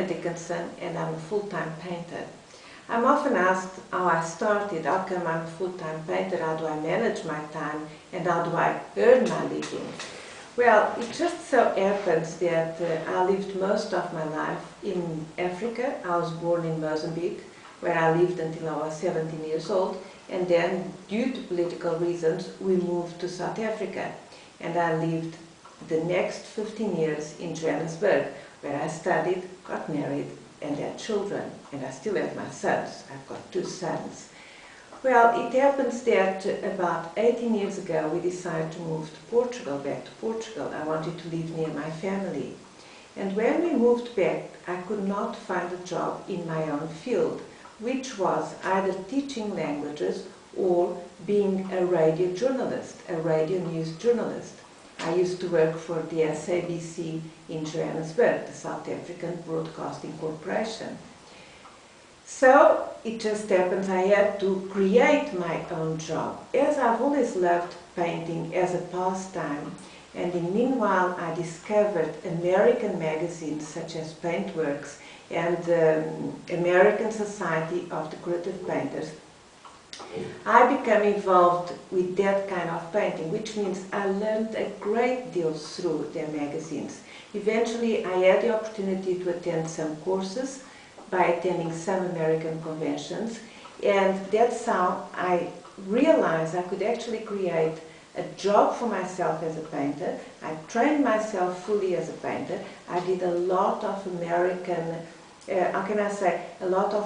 Mary Dickinson and I'm a full-time painter. I'm often asked how I started, how come I'm a full-time painter, how do I manage my time and how do I earn my living? Well, it just so happens that I lived most of my life in Africa. I was born in Mozambique, where I lived until I was 17 years old, and then, due to political reasons, we moved to South Africa. And I lived the next 15 years in Johannesburg, where I studied, got married, and had children. And I still have my sons. I've got 2 sons. Well, it happens that about 18 years ago we decided to move to Portugal, back to Portugal. I wanted to live near my family. And when we moved back, I could not find a job in my own field, which was either teaching languages or being a radio journalist, a radio news journalist. I used to work for the SABC in Johannesburg, the South African Broadcasting Corporation. So it just happens I had to create my own job. As I've always loved painting as a pastime, and in meanwhile I discovered American magazines such as Paintworks and American Society of Decorative Painters, I became involved with that kind of painting, which means I learned a great deal through their magazines. Eventually I had the opportunity to attend some courses by attending some American conventions, and that's how I realized I could actually create a job for myself as a painter. I trained myself fully as a painter. I did a lot of American, how can I say, a lot of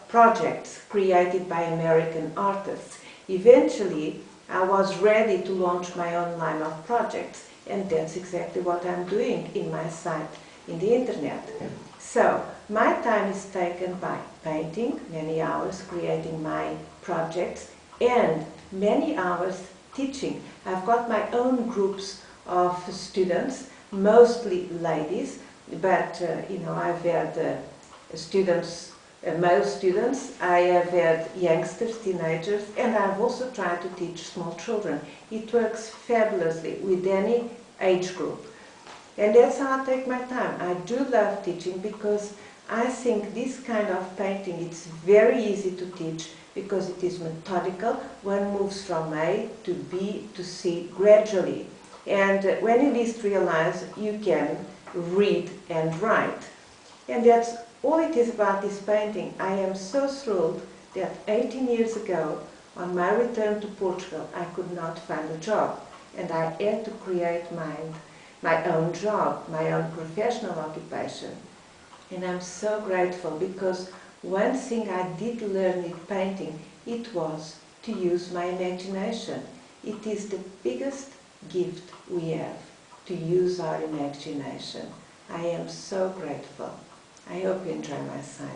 projects created by American artists. Eventually, I was ready to launch my own line of projects, and that's exactly what I'm doing in my site in the internet. So, my time is taken by painting, many hours creating my projects, and many hours teaching. I've got my own groups of students, mostly ladies, but you know, I've had students, male students, I have had youngsters, teenagers, and I've also tried to teach small children. It works fabulously with any age group. And that's how I take my time. I do love teaching because I think this kind of painting, it's very easy to teach because it is methodical. One moves from A to B to C gradually. And when you least realize, you can read and write. And that's all it is about this painting. I am so thrilled that 18 years ago, on my return to Portugal, I could not find a job. And I had to create my own job, my own professional occupation. And I'm so grateful because one thing I did learn in painting, it was to use my imagination. It is the biggest gift we have, to use our imagination. I am so grateful. I hope you enjoy my site.